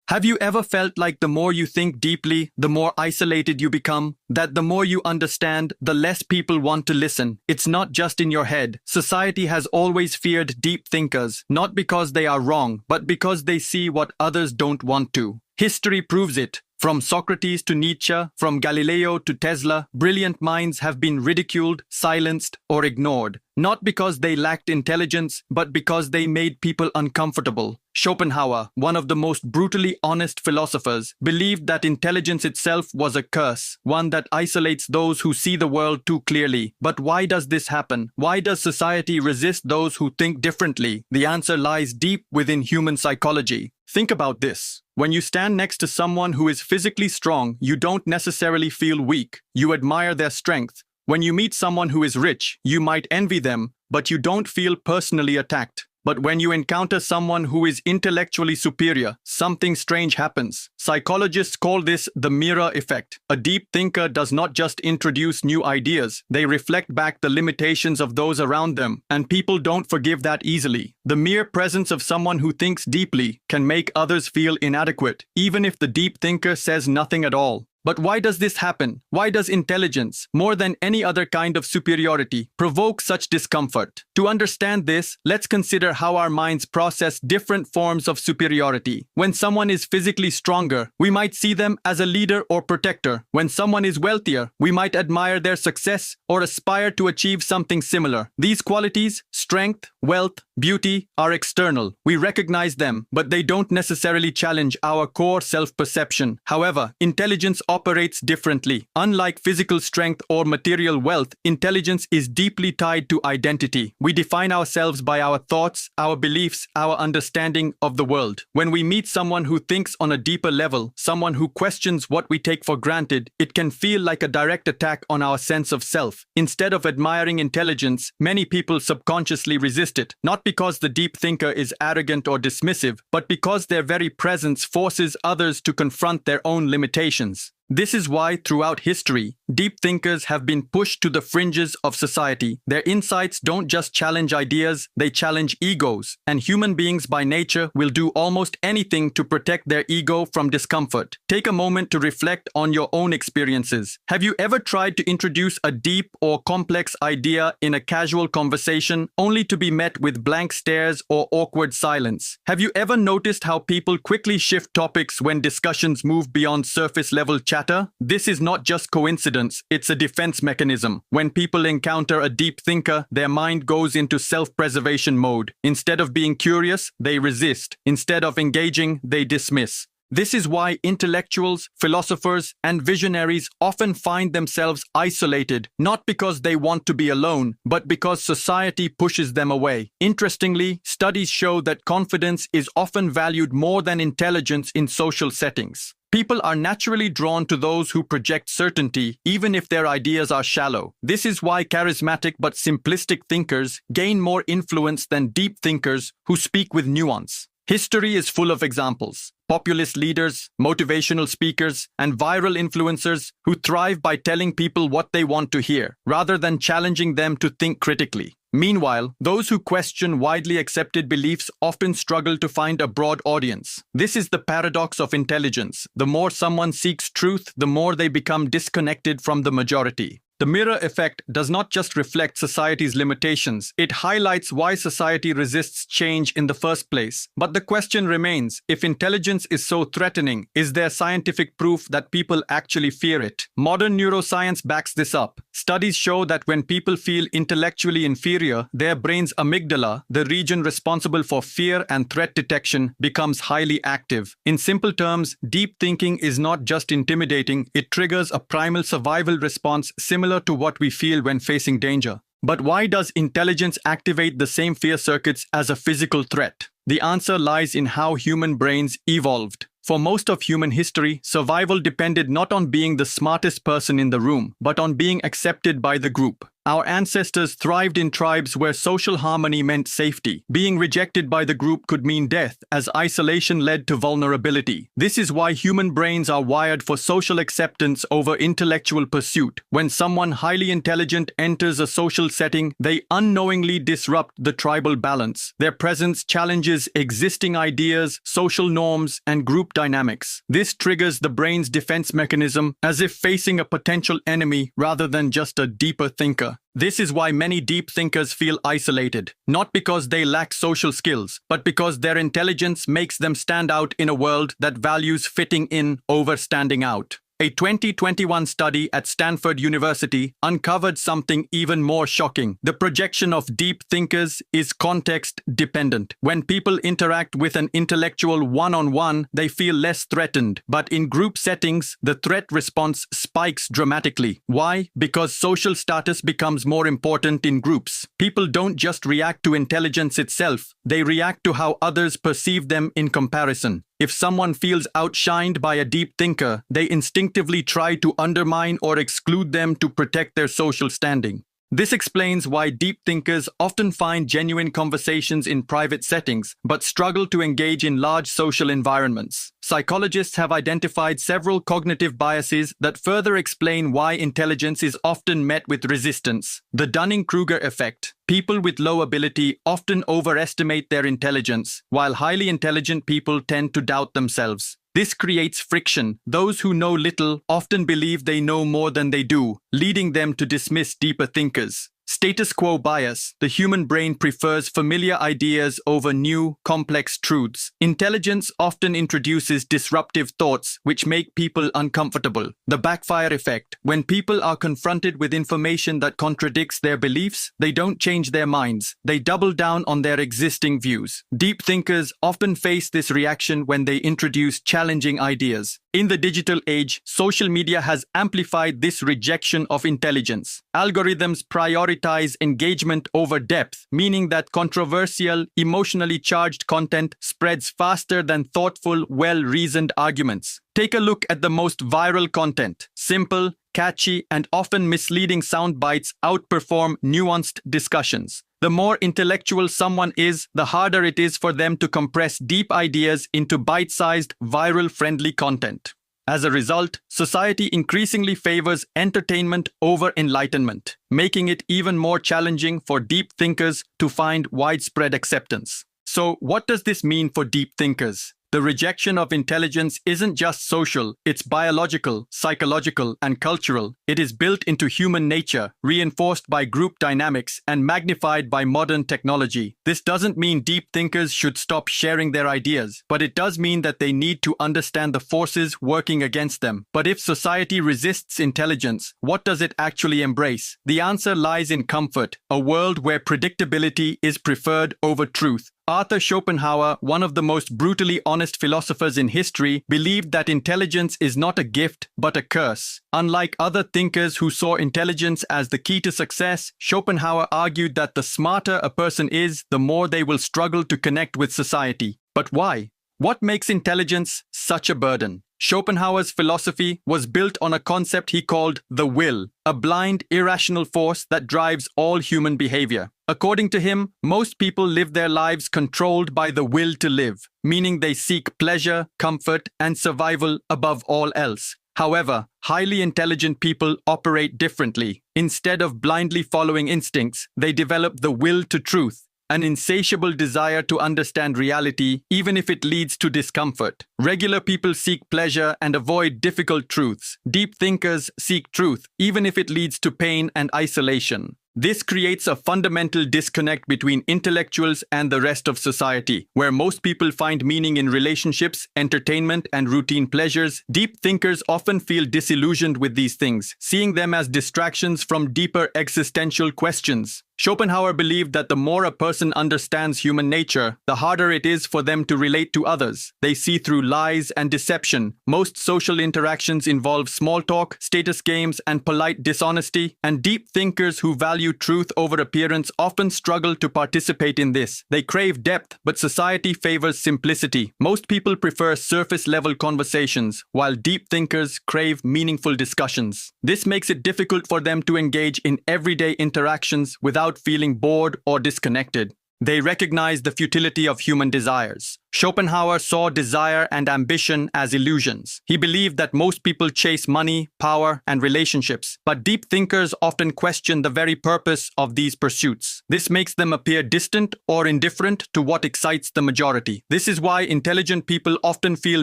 Have you ever felt like the more you think deeply, the more isolated you become? That the more you understand, the less people want to listen? It's not just in your head. Society has always feared deep thinkers, not because they are wrong, but because they see what others don't want to. History proves it. From Socrates to Nietzsche, from Galileo to Tesla, brilliant minds have been ridiculed, silenced, or ignored. Not because they lacked intelligence, but because they made people uncomfortable. Schopenhauer, one of the most brutally honest philosophers, believed that intelligence itself was a curse, one that isolates those who see the world too clearly. But why does this happen? Why does society resist those who think differently? The answer lies deep within human psychology. Think about this. When you stand next to someone who is physically strong, you don't necessarily feel weak. You admire their strength. When you meet someone who is rich, you might envy them, but you don't feel personally attacked. But when you encounter someone who is intellectually superior, something strange happens. Psychologists call this the mirror effect. A deep thinker does not just introduce new ideas, they reflect back the limitations of those around them, and people don't forgive that easily. The mere presence of someone who thinks deeply can make others feel inadequate, even if the deep thinker says nothing at all. But why does this happen? Why does intelligence, more than any other kind of superiority, provoke such discomfort? To understand this, let's consider how our minds process different forms of superiority. When someone is physically stronger, we might see them as a leader or protector. When someone is wealthier, we might admire their success or aspire to achieve something similar. These qualities, strength, wealth, beauty, are external. We recognize them, but they don't necessarily challenge our core self-perception. However, intelligence operates differently. Unlike physical strength or material wealth, intelligence is deeply tied to identity. We define ourselves by our thoughts, our beliefs, our understanding of the world. When we meet someone who thinks on a deeper level, someone who questions what we take for granted, it can feel like a direct attack on our sense of self. Instead of admiring intelligence, many people subconsciously resist it, not because the deep thinker is arrogant or dismissive, but because their very presence forces others to confront their own limitations. This is why, throughout history, deep thinkers have been pushed to the fringes of society. Their insights don't just challenge ideas, they challenge egos, and human beings by nature will do almost anything to protect their ego from discomfort. Take a moment to reflect on your own experiences. Have you ever tried to introduce a deep or complex idea in a casual conversation, only to be met with blank stares or awkward silence? Have you ever noticed how people quickly shift topics when discussions move beyond surface-level chatter? This is not just coincidence, it's a defense mechanism. When people encounter a deep thinker, their mind goes into self-preservation mode. Instead of being curious, they resist. Instead of engaging, they dismiss. This is why intellectuals, philosophers, and visionaries often find themselves isolated, not because they want to be alone, but because society pushes them away. Interestingly, studies show that confidence is often valued more than intelligence in social settings. People are naturally drawn to those who project certainty, even if their ideas are shallow. This is why charismatic but simplistic thinkers gain more influence than deep thinkers who speak with nuance. History is full of examples. Populist leaders, motivational speakers, and viral influencers who thrive by telling people what they want to hear, rather than challenging them to think critically. Meanwhile, those who question widely accepted beliefs often struggle to find a broad audience. This is the paradox of intelligence. The more someone seeks truth, the more they become disconnected from the majority. The mirror effect does not just reflect society's limitations, it highlights why society resists change in the first place. But the question remains, if intelligence is so threatening, is there scientific proof that people actually fear it? Modern neuroscience backs this up. Studies show that when people feel intellectually inferior, their brain's amygdala, the region responsible for fear and threat detection, becomes highly active. In simple terms, deep thinking is not just intimidating, it triggers a primal survival response similar to what we feel when facing danger. But why does intelligence activate the same fear circuits as a physical threat? The answer lies in how human brains evolved. For most of human history, survival depended not on being the smartest person in the room, but on being accepted by the group. Our ancestors thrived in tribes where social harmony meant safety. Being rejected by the group could mean death, as isolation led to vulnerability. This is why human brains are wired for social acceptance over intellectual pursuit. When someone highly intelligent enters a social setting, they unknowingly disrupt the tribal balance. Their presence challenges existing ideas, social norms, and group dynamics. This triggers the brain's defense mechanism, as if facing a potential enemy rather than just a deeper thinker. This is why many deep thinkers feel isolated, not because they lack social skills, but because their intelligence makes them stand out in a world that values fitting in over standing out. A 2021 study at Stanford University uncovered something even more shocking. The projection of deep thinkers is context-dependent. When people interact with an intellectual one-on-one, they feel less threatened. But in group settings, the threat response spikes dramatically. Why? Because social status becomes more important in groups. People don't just react to intelligence itself, they react to how others perceive them in comparison. If someone feels outshined by a deep thinker, they instinctively try to undermine or exclude them to protect their social standing. This explains why deep thinkers often find genuine conversations in private settings, but struggle to engage in large social environments. Psychologists have identified several cognitive biases that further explain why intelligence is often met with resistance. The Dunning-Kruger effect. People with low ability often overestimate their intelligence, while highly intelligent people tend to doubt themselves. This creates friction. Those who know little often believe they know more than they do, leading them to dismiss deeper thinkers. Status quo bias. The human brain prefers familiar ideas over new, complex truths. Intelligence often introduces disruptive thoughts which make people uncomfortable. The backfire effect. When people are confronted with information that contradicts their beliefs, they don't change their minds. They double down on their existing views. Deep thinkers often face this reaction when they introduce challenging ideas. In the digital age, social media has amplified this rejection of intelligence. Algorithms prioritize engagement over depth, meaning that controversial, emotionally charged content spreads faster than thoughtful, well-reasoned arguments. Take a look at the most viral content. Simple, catchy, and often misleading sound bites outperform nuanced discussions. The more intellectual someone is, the harder it is for them to compress deep ideas into bite-sized, viral-friendly content. As a result, society increasingly favors entertainment over enlightenment, making it even more challenging for deep thinkers to find widespread acceptance. So, what does this mean for deep thinkers? The rejection of intelligence isn't just social, it's biological, psychological, and cultural. It is built into human nature, reinforced by group dynamics, and magnified by modern technology. This doesn't mean deep thinkers should stop sharing their ideas, but it does mean that they need to understand the forces working against them. But if society resists intelligence, what does it actually embrace? The answer lies in comfort, a world where predictability is preferred over truth. Arthur Schopenhauer, one of the most brutally honest philosophers in history, believed that intelligence is not a gift, but a curse. Unlike other thinkers who saw intelligence as the key to success, Schopenhauer argued that the smarter a person is, the more they will struggle to connect with society. But why? What makes intelligence such a burden? Schopenhauer's philosophy was built on a concept he called the will, a blind, irrational force that drives all human behavior. According to him, most people live their lives controlled by the will to live, meaning they seek pleasure, comfort, and survival above all else. However, highly intelligent people operate differently. Instead of blindly following instincts, they develop the will to truth, an insatiable desire to understand reality, even if it leads to discomfort. Regular people seek pleasure and avoid difficult truths. Deep thinkers seek truth, even if it leads to pain and isolation. This creates a fundamental disconnect between intellectuals and the rest of society. Where most people find meaning in relationships, entertainment, and routine pleasures, deep thinkers often feel disillusioned with these things, seeing them as distractions from deeper existential questions. Schopenhauer believed that the more a person understands human nature, the harder it is for them to relate to others. They see through lies and deception. Most social interactions involve small talk, status games, and polite dishonesty, and deep thinkers who value truth over appearance often struggle to participate in this. They crave depth, but society favors simplicity. Most people prefer surface-level conversations, while deep thinkers crave meaningful discussions. This makes it difficult for them to engage in everyday interactions without feeling bored or disconnected. They recognize the futility of human desires. Schopenhauer saw desire and ambition as illusions. He believed that most people chase money, power, and relationships, but deep thinkers often question the very purpose of these pursuits. This makes them appear distant or indifferent to what excites the majority. This is why intelligent people often feel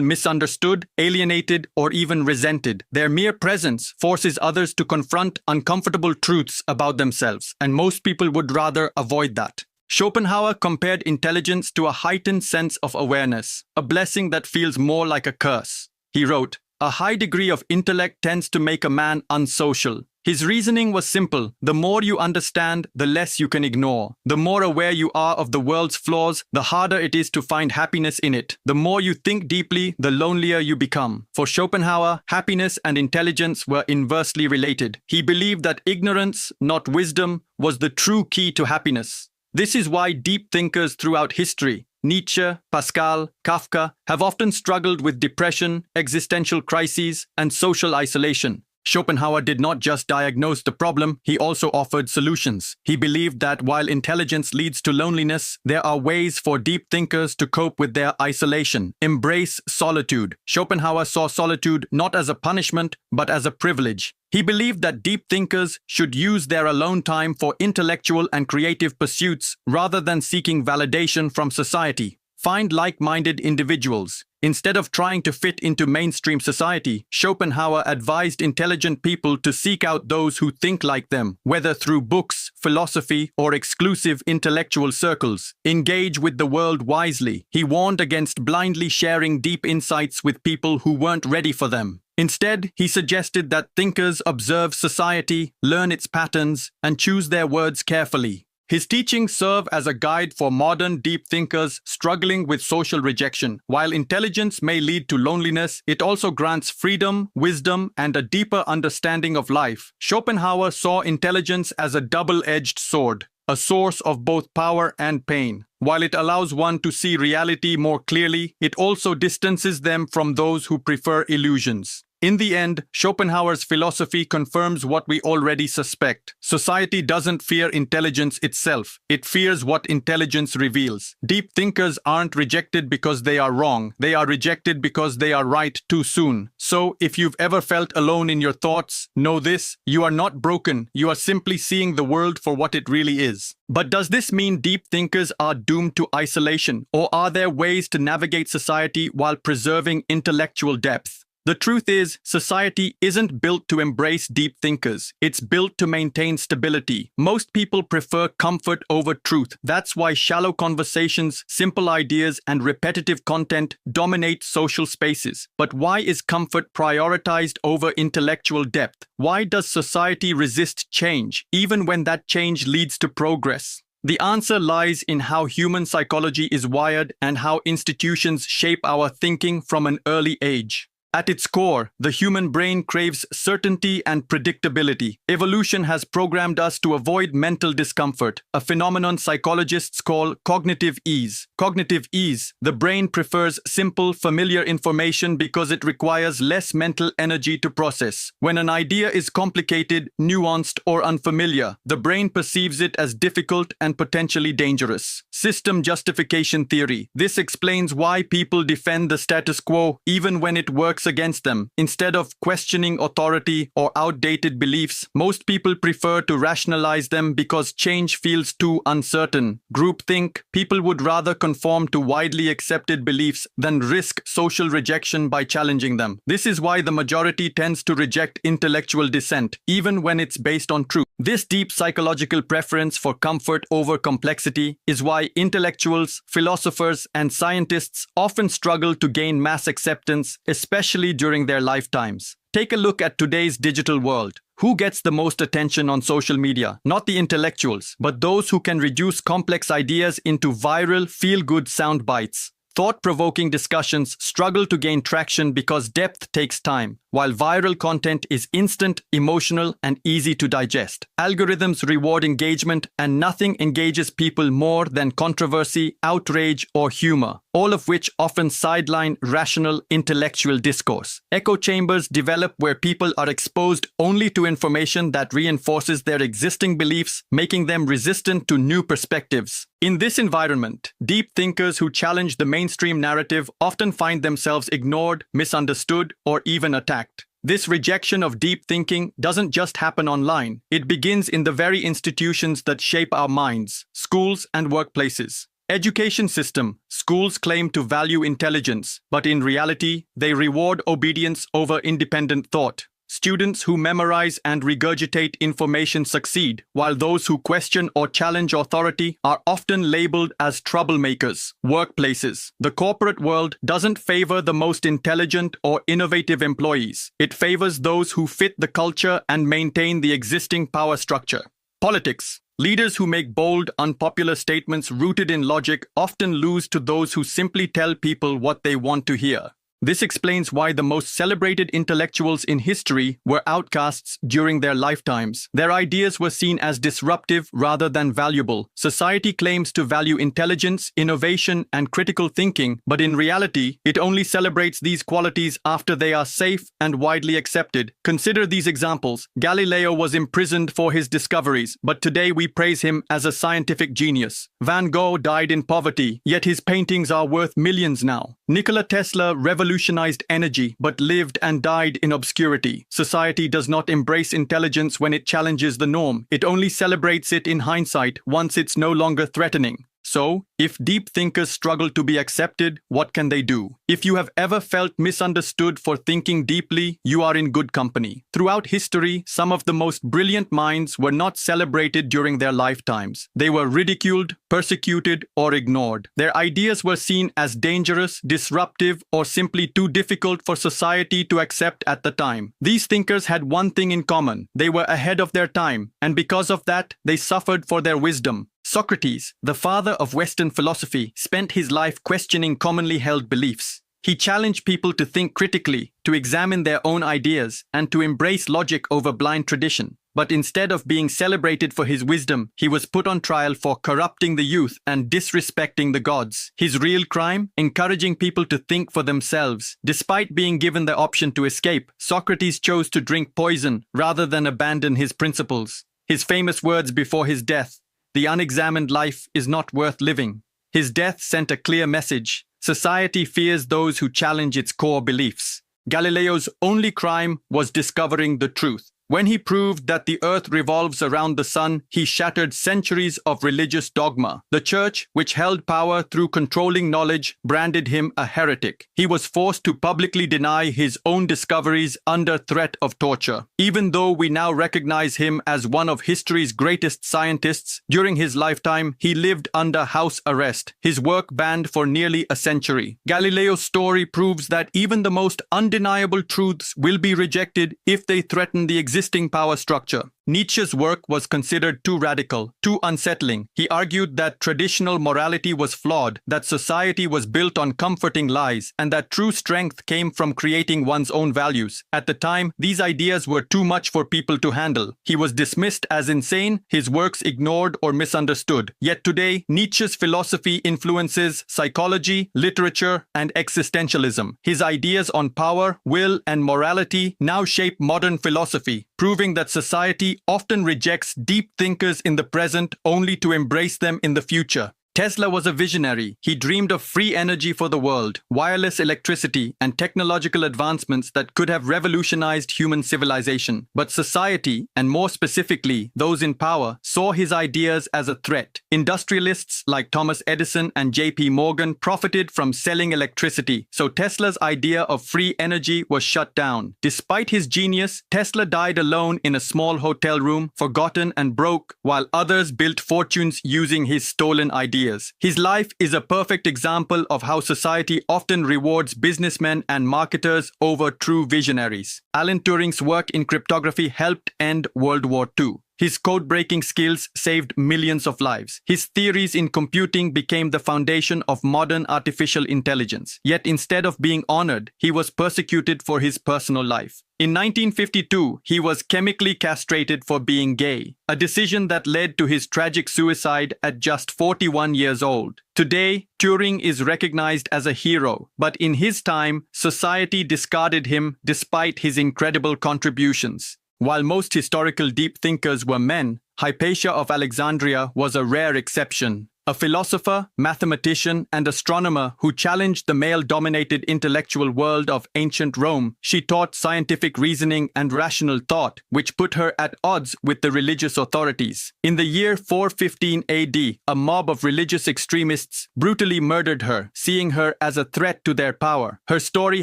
misunderstood, alienated, or even resented. Their mere presence forces others to confront uncomfortable truths about themselves, and most people would rather avoid that. Schopenhauer compared intelligence to a heightened sense of awareness, a blessing that feels more like a curse. He wrote, "A high degree of intellect tends to make a man unsocial." His reasoning was simple. The more you understand, the less you can ignore. The more aware you are of the world's flaws, the harder it is to find happiness in it. The more you think deeply, the lonelier you become. For Schopenhauer, happiness and intelligence were inversely related. He believed that ignorance, not wisdom, was the true key to happiness. This is why deep thinkers throughout history, Nietzsche, Pascal, Kafka, have often struggled with depression, existential crises, and social isolation. Schopenhauer did not just diagnose the problem, he also offered solutions. He believed that while intelligence leads to loneliness, there are ways for deep thinkers to cope with their isolation. Embrace solitude. Schopenhauer saw solitude not as a punishment, but as a privilege. He believed that deep thinkers should use their alone time for intellectual and creative pursuits rather than seeking validation from society. Find like-minded individuals. Instead of trying to fit into mainstream society, Schopenhauer advised intelligent people to seek out those who think like them, whether through books, philosophy, or exclusive intellectual circles. Engage with the world wisely. He warned against blindly sharing deep insights with people who weren't ready for them. Instead, he suggested that thinkers observe society, learn its patterns, and choose their words carefully. His teachings serve as a guide for modern deep thinkers struggling with social rejection. While intelligence may lead to loneliness, it also grants freedom, wisdom, and a deeper understanding of life. Schopenhauer saw intelligence as a double-edged sword, a source of both power and pain. While it allows one to see reality more clearly, it also distances them from those who prefer illusions. In the end, Schopenhauer's philosophy confirms what we already suspect. Society doesn't fear intelligence itself. It fears what intelligence reveals. Deep thinkers aren't rejected because they are wrong. They are rejected because they are right too soon. So, if you've ever felt alone in your thoughts, know this: you are not broken. You are simply seeing the world for what it really is. But does this mean deep thinkers are doomed to isolation? Or are there ways to navigate society while preserving intellectual depth? The truth is, society isn't built to embrace deep thinkers. It's built to maintain stability. Most people prefer comfort over truth. That's why shallow conversations, simple ideas, and repetitive content dominate social spaces. But why is comfort prioritized over intellectual depth? Why does society resist change, even when that change leads to progress? The answer lies in how human psychology is wired and how institutions shape our thinking from an early age. At its core, the human brain craves certainty and predictability. Evolution has programmed us to avoid mental discomfort, a phenomenon psychologists call cognitive ease. Cognitive ease: the brain prefers simple, familiar information because it requires less mental energy to process. When an idea is complicated, nuanced, or unfamiliar, the brain perceives it as difficult and potentially dangerous. System justification theory: this explains why people defend the status quo even when it works against them. Instead of questioning authority or outdated beliefs, most people prefer to rationalize them because change feels too uncertain. Groupthink: people would rather conform to widely accepted beliefs than risk social rejection by challenging them. This is why the majority tends to reject intellectual dissent, even when it's based on truth. This deep psychological preference for comfort over complexity is why intellectuals, philosophers, and scientists often struggle to gain mass acceptance, especially especially during their lifetimes. Take a look at today's digital world. Who gets the most attention on social media? Not the intellectuals, but those who can reduce complex ideas into viral, feel-good sound bites. Thought-provoking discussions struggle to gain traction because depth takes time, while viral content is instant, emotional, and easy to digest. Algorithms reward engagement, and nothing engages people more than controversy, outrage, or humor, all of which often sideline rational, intellectual discourse. Echo chambers develop where people are exposed only to information that reinforces their existing beliefs, making them resistant to new perspectives. In this environment, deep thinkers who challenge the mainstream narrative often find themselves ignored, misunderstood, or even attacked. This rejection of deep thinking doesn't just happen online. It begins in the very institutions that shape our minds, schools and workplaces. Education system. Schools claim to value intelligence, but in reality, they reward obedience over independent thought. Students who memorize and regurgitate information succeed, while those who question or challenge authority are often labeled as troublemakers. Workplaces. The corporate world doesn't favor the most intelligent or innovative employees. It favors those who fit the culture and maintain the existing power structure. Politics. Leaders who make bold, unpopular statements rooted in logic often lose to those who simply tell people what they want to hear. This explains why the most celebrated intellectuals in history were outcasts during their lifetimes. Their ideas were seen as disruptive rather than valuable. Society claims to value intelligence, innovation, and critical thinking, but in reality, it only celebrates these qualities after they are safe and widely accepted. Consider these examples. Galileo was imprisoned for his discoveries, but today we praise him as a scientific genius. Van Gogh died in poverty, yet his paintings are worth millions now. Nikola Tesla revolutionized energy, but lived and died in obscurity. Society does not embrace intelligence when it challenges the norm. It only celebrates it in hindsight once it's no longer threatening. So, if deep thinkers struggle to be accepted, what can they do? If you have ever felt misunderstood for thinking deeply, you are in good company. Throughout history, some of the most brilliant minds were not celebrated during their lifetimes. They were ridiculed, persecuted, or ignored. Their ideas were seen as dangerous, disruptive, or simply too difficult for society to accept at the time. These thinkers had one thing in common. They were ahead of their time, and because of that, they suffered for their wisdom. Socrates, the father of Western philosophy, spent his life questioning commonly held beliefs. He challenged people to think critically, to examine their own ideas, and to embrace logic over blind tradition. But instead of being celebrated for his wisdom, he was put on trial for corrupting the youth and disrespecting the gods. His real crime? Encouraging people to think for themselves. Despite being given the option to escape, Socrates chose to drink poison rather than abandon his principles. His famous words before his death, "The unexamined life is not worth living." His death sent a clear message. Society fears those who challenge its core beliefs. Galileo's only crime was discovering the truth. When he proved that the earth revolves around the sun, he shattered centuries of religious dogma. The church, which held power through controlling knowledge, branded him a heretic. He was forced to publicly deny his own discoveries under threat of torture. Even though we now recognize him as one of history's greatest scientists, during his lifetime, he lived under house arrest, his work banned for nearly a century. Galileo's story proves that even the most undeniable truths will be rejected if they threaten the existing power structure. Nietzsche's work was considered too radical, too unsettling. He argued that traditional morality was flawed, that society was built on comforting lies, and that true strength came from creating one's own values. At the time, these ideas were too much for people to handle. He was dismissed as insane, his works ignored or misunderstood. Yet today, Nietzsche's philosophy influences psychology, literature, and existentialism. His ideas on power, will, and morality now shape modern philosophy, proving that society often rejects deep thinkers in the present only to embrace them in the future. Tesla was a visionary. He dreamed of free energy for the world, wireless electricity, and technological advancements that could have revolutionized human civilization. But society, and more specifically, those in power, saw his ideas as a threat. Industrialists like Thomas Edison and J.P. Morgan profited from selling electricity, so Tesla's idea of free energy was shut down. Despite his genius, Tesla died alone in a small hotel room, forgotten and broke, while others built fortunes using his stolen ideas. ideas. His life is a perfect example of how society often rewards businessmen and marketers over true visionaries. Alan Turing's work in cryptography helped end World War II. His code-breaking skills saved millions of lives. His theories in computing became the foundation of modern artificial intelligence. Yet instead of being honored, he was persecuted for his personal life. In 1952, he was chemically castrated for being gay, a decision that led to his tragic suicide at just 41 years old. Today, Turing is recognized as a hero, but in his time, society discarded him despite his incredible contributions. While most historical deep thinkers were men, Hypatia of Alexandria was a rare exception. A philosopher, mathematician, and astronomer who challenged the male-dominated intellectual world of ancient Rome, she taught scientific reasoning and rational thought, which put her at odds with the religious authorities. In the year 415 AD, a mob of religious extremists brutally murdered her, seeing her as a threat to their power. Her story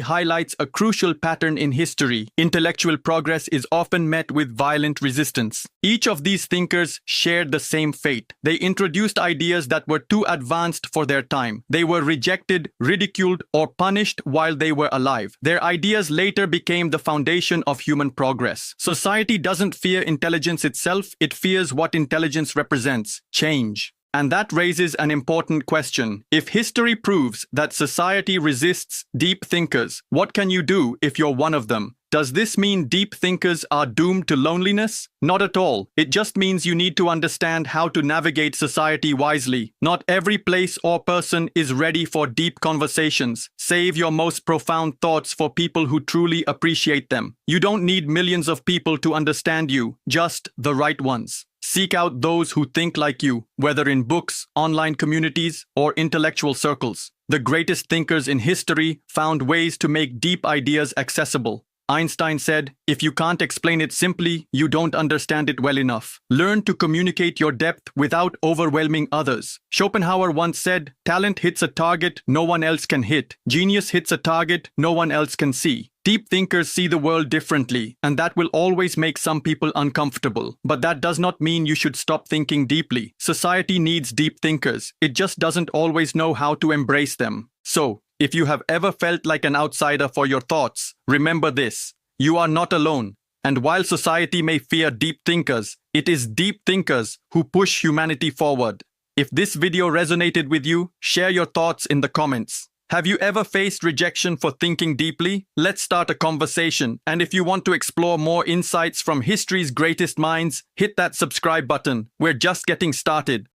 highlights a crucial pattern in history. Intellectual progress is often met with violent resistance. Each of these thinkers shared the same fate. They introduced ideas that were too advanced for their time. They were rejected, ridiculed, or punished while they were alive. Their ideas later became the foundation of human progress. Society doesn't fear intelligence itself, it fears what intelligence represents: change. And that raises an important question. If history proves that society resists deep thinkers, what can you do if you're one of them? Does this mean deep thinkers are doomed to loneliness? Not at all. It just means you need to understand how to navigate society wisely. Not every place or person is ready for deep conversations. Save your most profound thoughts for people who truly appreciate them. You don't need millions of people to understand you, just the right ones. Seek out those who think like you, whether in books, online communities, or intellectual circles. The greatest thinkers in history found ways to make deep ideas accessible. Einstein said, "If you can't explain it simply, you don't understand it well enough." Learn to communicate your depth without overwhelming others. Schopenhauer once said, "Talent hits a target no one else can hit. Genius hits a target no one else can see." Deep thinkers see the world differently, and that will always make some people uncomfortable. But that does not mean you should stop thinking deeply. Society needs deep thinkers. It just doesn't always know how to embrace them. So, if you have ever felt like an outsider for your thoughts, remember this: you are not alone. And while society may fear deep thinkers, it is deep thinkers who push humanity forward. If this video resonated with you, share your thoughts in the comments. Have you ever faced rejection for thinking deeply? Let's start a conversation. And if you want to explore more insights from history's greatest minds, hit that subscribe button. We're just getting started.